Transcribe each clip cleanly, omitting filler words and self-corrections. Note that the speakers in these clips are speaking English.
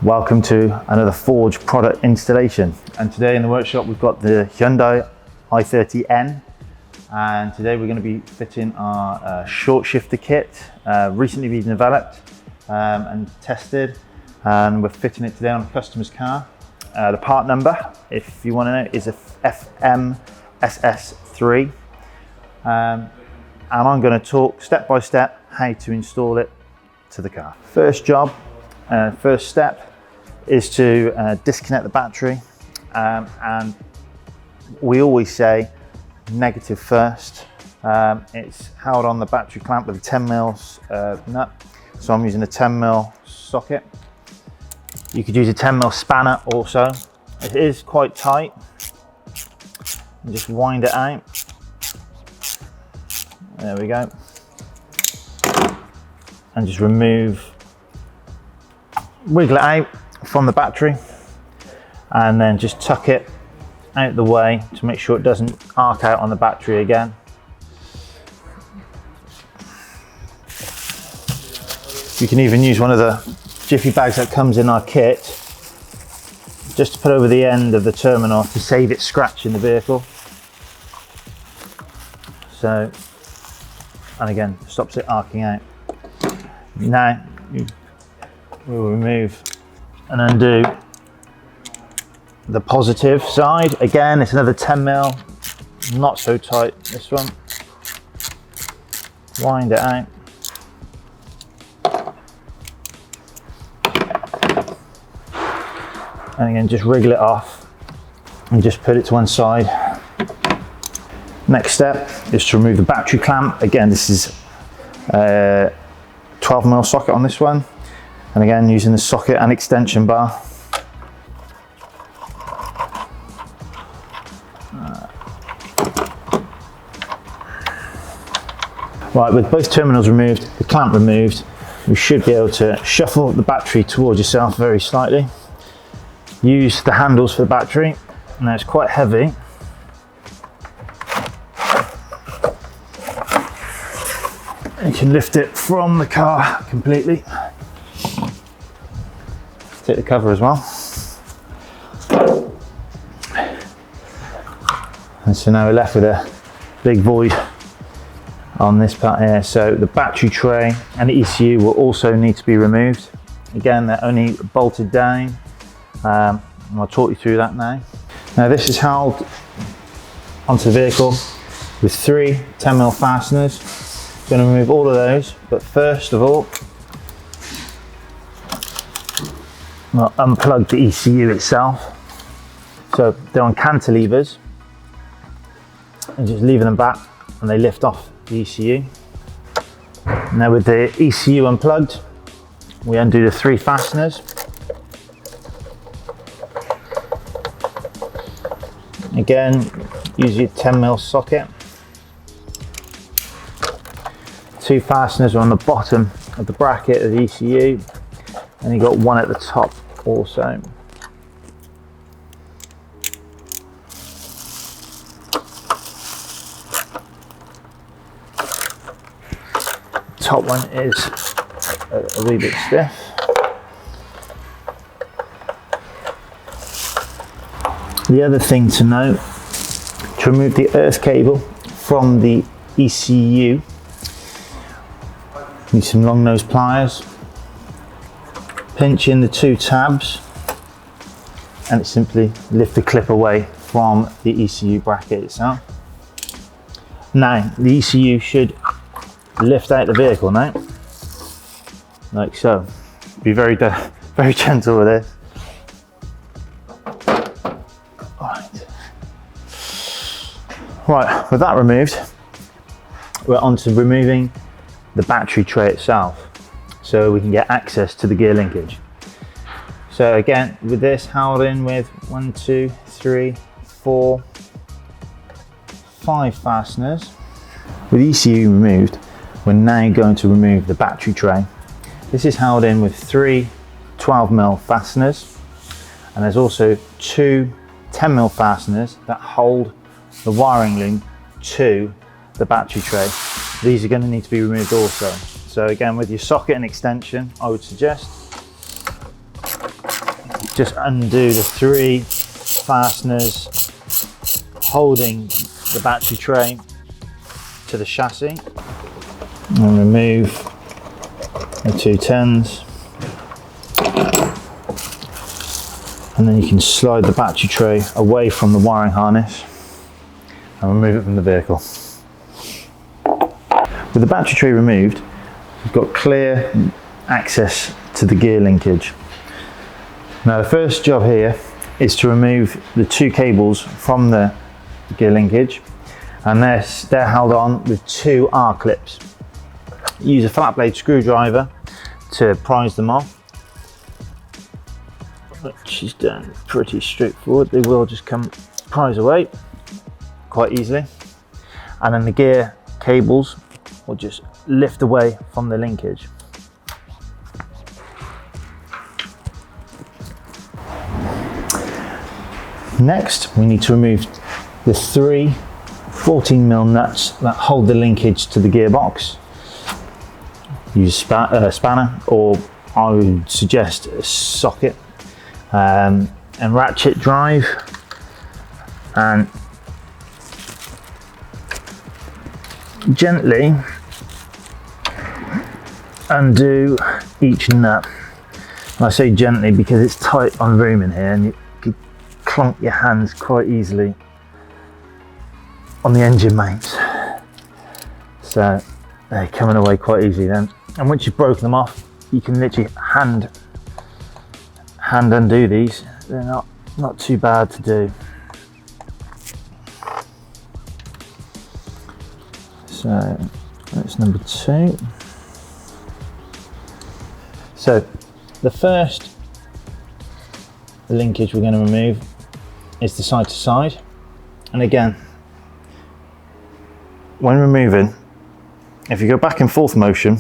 Welcome to another Forge product installation, and today in the workshop we've got the Hyundai i30N, and today we're going to be fitting our short shifter kit, recently been developed and tested, and we're fitting it today on a customer's car. The part number, if you want to know, is a FMSS3, and I'm going to talk step by step how to install it to the car. First step is to disconnect the battery, and we always say negative first. It's held on the battery clamp with a 10mm nut, so I'm using a 10mm socket. You could use a 10mm spanner also. It is quite tight. And just wind it out. There we go. And just wiggle it out from the battery, and then just tuck it out the way to make sure it doesn't arc out on the battery again. You can even use one of the jiffy bags that comes in our kit just to put over the end of the terminal to save it scratching the vehicle. So, and again, stops it arcing out. Now we'll remove and undo the positive side. Again, it's another 10mm, not so tight, this one. Wind it out. And again, just wriggle it off and just put it to one side. Next step is to remove the battery clamp. Again, this is a 12mm socket on this one. And again, using the socket and extension bar. Right, with both terminals removed, the clamp removed, you should be able to shuffle the battery towards yourself very slightly. Use the handles for the battery. Now it's quite heavy. You can lift it from the car completely. Take the cover as well. And so now we're left with a big void on this part here. So the battery tray and the ECU will also need to be removed. Again, they're only bolted down. And I'll talk you through that now. Now this is held onto the vehicle with 3 10mm fasteners. I'm going to remove all of those, but first of all, I'll unplug the ECU itself. So they're on cantilevers, and just leaving them back and they lift off the ECU. Now with the ECU unplugged, we undo the 3 fasteners. Again, use your 10mm socket. 2 fasteners are on the bottom of the bracket of the ECU, and you've got one at the top also. Top one is a wee bit stiff. The other thing to note, to remove the earth cable from the ECU, need some long nose pliers. Pinch in the 2 tabs and simply lift the clip away from the ECU bracket itself. Now the ECU should lift out the vehicle now, like so. Be very gentle with this. Right, with that removed, we're on to removing the battery tray itself, so we can get access to the gear linkage. So again, with this held in with 1, 2, 3, 4, 5 fasteners. With ECU removed, we're now going to remove the battery tray. This is held in with 3 12mm fasteners, and there's also 2 10mm fasteners that hold the wiring loom to the battery tray. These are going to need to be removed also. So again, with your socket and extension, I would suggest just undo the 3 fasteners holding the battery tray to the chassis, and remove the 2 10s, and then you can slide the battery tray away from the wiring harness and remove it from the vehicle. With the battery tray removed, you've got clear access to the gear linkage. Now the first job here is to remove the 2 cables from the gear linkage, and they're held on with 2 R-clips. Use a flat blade screwdriver to prise them off, which is done pretty straightforward. They will just come prise away quite easily, and then the gear cables will just lift away from the linkage. Next, we need to remove the 3 14mm nuts that hold the linkage to the gearbox. Use a spanner, or I would suggest a socket, and ratchet drive, and gently undo each nut. And I say gently because it's tight on room in here, and you could clunk your hands quite easily on the engine mounts. So they're coming away quite easily then. And once you've broken them off, you can literally hand undo these. They're not too bad to do. So that's number 2. So the first linkage we're going to remove is the side to side. And again, when removing, if you go back and forth motion,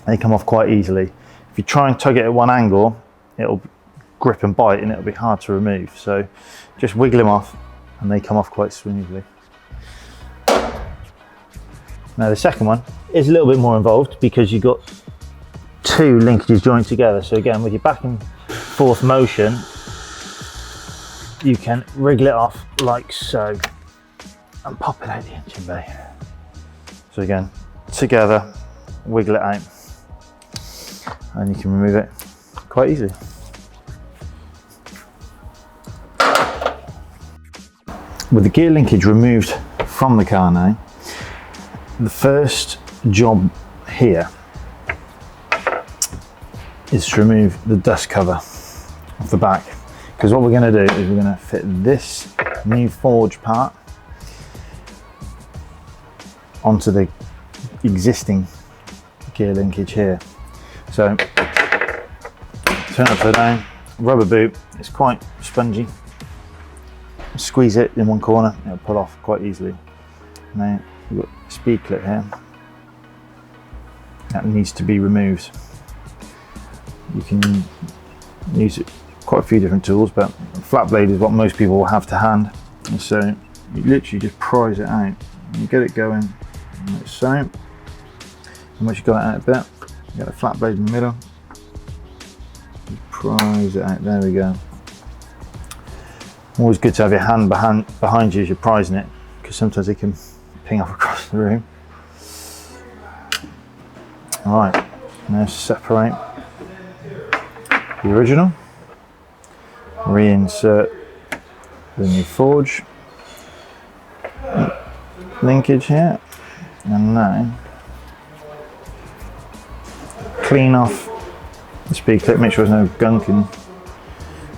they come off quite easily. If you try and tug it at one angle, it'll grip and bite and it'll be hard to remove. So just wiggle them off and they come off quite smoothly. Now the second one is a little bit more involved because you've got 2 linkages joined together. So again, with your back and forth motion, you can wriggle it off like so and pop it out the engine bay. So again, together, wiggle it out, and you can remove it quite easily. With the gear linkage removed from the car now, the first job here is to remove the dust cover off the back, because what we're going to do is we're going to fit this new forge part onto the existing gear linkage here. So turn upside down, rubber boot, it's quite spongy. Squeeze it in one corner, it'll pull off quite easily. Now we've got a speed clip here that needs to be removed. You can use quite a few different tools, but a flat blade is what most people will have to hand. And so you literally just prise it out and you get it going like so. And once you've got it out a bit, you get a flat blade in the middle, you prise it out, there we go. Always good to have your hand behind you as you're prising it, because sometimes it can ping off across the room. Alright, now separate the original, reinsert the new forge linkage here, and now clean off the speed clip, make sure there's no gunk and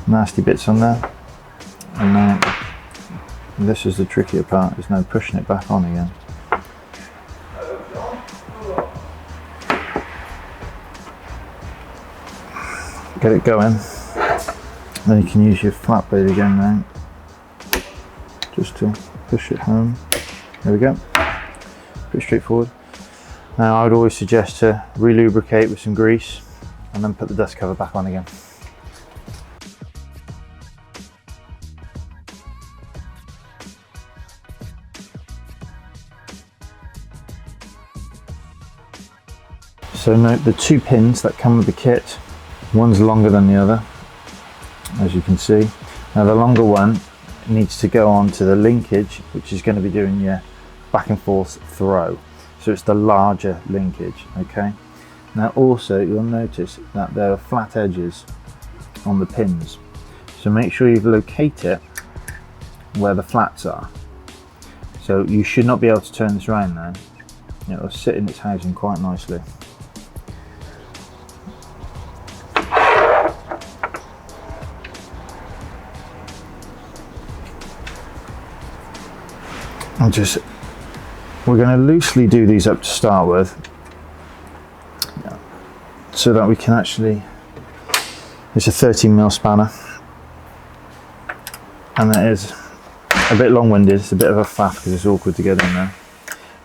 nasty bits on there. And now this is the trickier part, there's no pushing it back on again. Get it going, then you can use your flat blade again now, just to push it home. There we go, pretty straightforward. Now I would always suggest to re-lubricate with some grease and then put the dust cover back on again. So note the 2 pins that come with the kit, one's longer than the other, as you can see. Now the longer one needs to go on to the linkage, which is going to be doing your back and forth throw. So it's the larger linkage, okay? Now also you'll notice that there are flat edges on the pins. So make sure you locate it where the flats are. So you should not be able to turn this around now. It'll sit in its housing quite nicely. We're going to loosely do these up to start with, so that we can actually, it's a 13mm spanner, and that is a bit long-winded, it's a bit of a faff because it's awkward to get in there.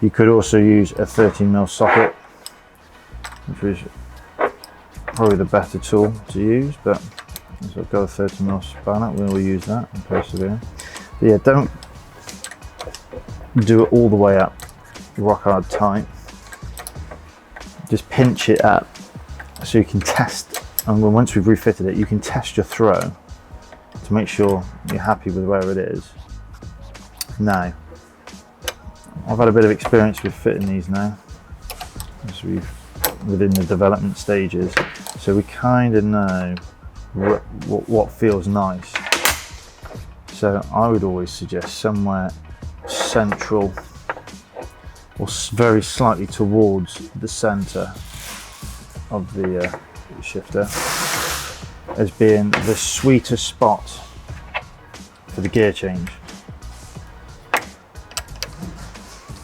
You could also use a 13mm socket, which is probably the better tool to use, but as I've got a 13mm spanner, we will use that and persevere. But yeah, don't do it all the way up rock hard tight. Just pinch it up so you can test, and once we've refitted it, you can test your throw to make sure you're happy with where it is. Now, I've had a bit of experience with fitting these now, as we've within the development stages, so we kind of know what feels nice. So I would always suggest somewhere central or very slightly towards the center of the shifter as being the sweetest spot for the gear change. I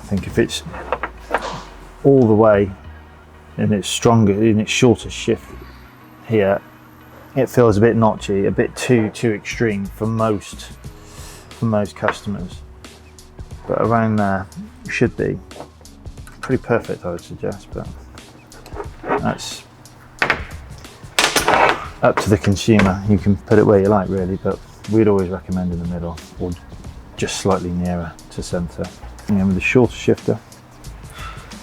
think if it's all the way in its shortest shift here, it feels a bit notchy, a bit too extreme for most customers. But around there should be pretty perfect, I would suggest, but that's up to the consumer. You can put it where you like really, but we'd always recommend in the middle or just slightly nearer to center. And with the shorter shifter,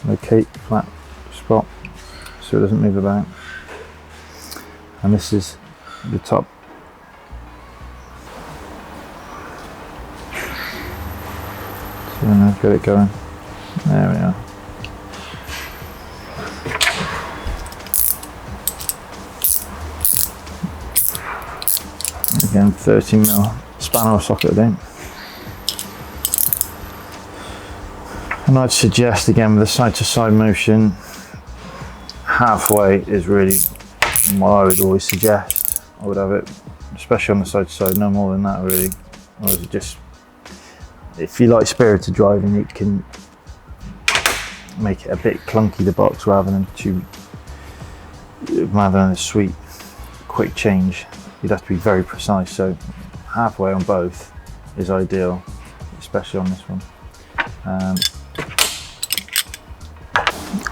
locate flat spot so it doesn't move about. And this is the top. So now get it going. There we are. Again, 13mm spanner or socket, I think. And I'd suggest again with the side to side motion, halfway is really what I would always suggest. I would have it, especially on the side to side, no more than that really. Or is it just, if you like spirited driving, it can make it a bit clunky, the box, rather than a sweet quick change. You'd have to be very precise, so halfway on both is ideal, especially on this one.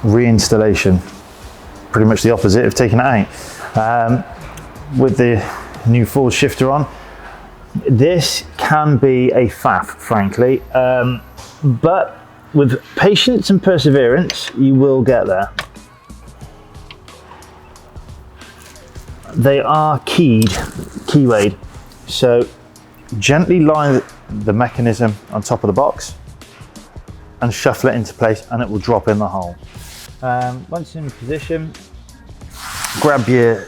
Reinstallation, pretty much the opposite of taking it out. With the new forward shifter on, this can be a faff, frankly, but with patience and perseverance, you will get there. They are keywayed, so gently lie the mechanism on top of the box and shuffle it into place, and it will drop in the hole. Once in position, grab your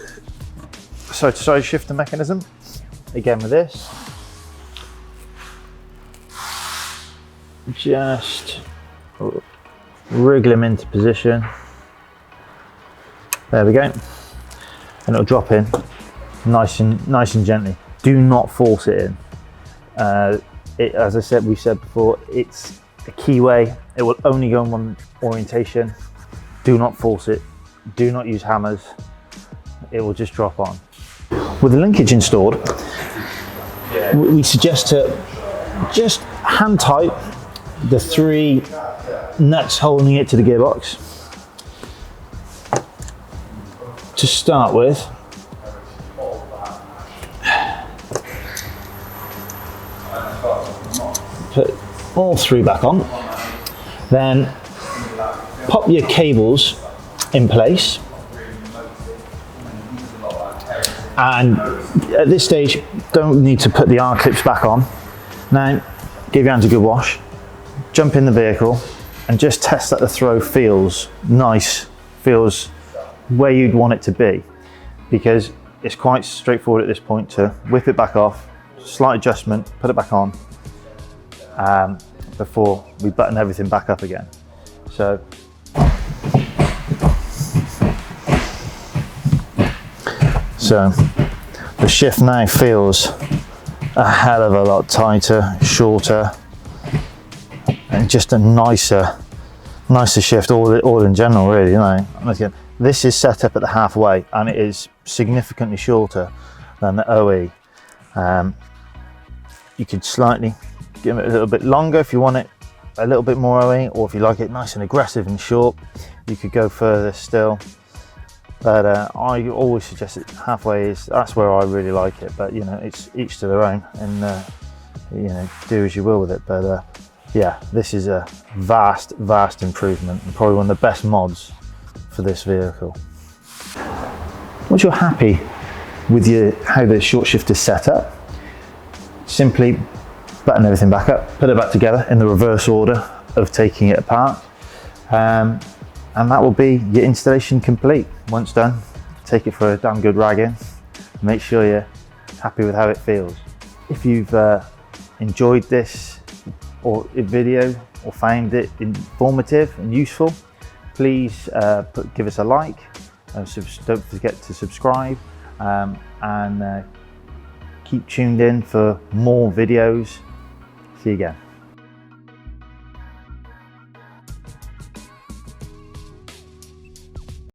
side to side shifter mechanism, again with this, just wriggle them into position. There we go, and it'll drop in nice and gently. Do not force it in. As I said, we said before, it's a keyway. It will only go in one orientation. Do not force it. Do not use hammers. It will just drop on. With the linkage installed, we suggest to just hand tight the 3 nuts holding it to the gearbox. To start with, put all 3 back on, then pop your cables in place, And at this stage, don't need to put the R clips back on. Now, give your hands a good wash, jump in the vehicle, and just test that the throw feels nice, feels where you'd want it to be, because it's quite straightforward at this point to whip it back off, slight adjustment, put it back on, before we button everything back up again. So the shift now feels a hell of a lot tighter, shorter, and just a nicer shift all in general, really. You know, again, this is set up at the halfway, and it is significantly shorter than the OE. You could slightly give it a little bit longer if you want it a little bit more OE, or if you like it nice and aggressive and short, you could go further still. But I always suggest it halfway that's where I really like it. But you know, it's each to their own, and you know, do as you will with it. But yeah, this is a vast improvement, and probably one of the best mods for this vehicle. Once you're happy with how the short shift is set up, simply button everything back up, put it back together in the reverse order of taking it apart, and that will be your installation complete. Once done, take it for a damn good rag in, make sure you're happy with how it feels. If you've enjoyed this video or found it informative and useful, please give us a like, don't forget to subscribe, and keep tuned in for more videos. See you again.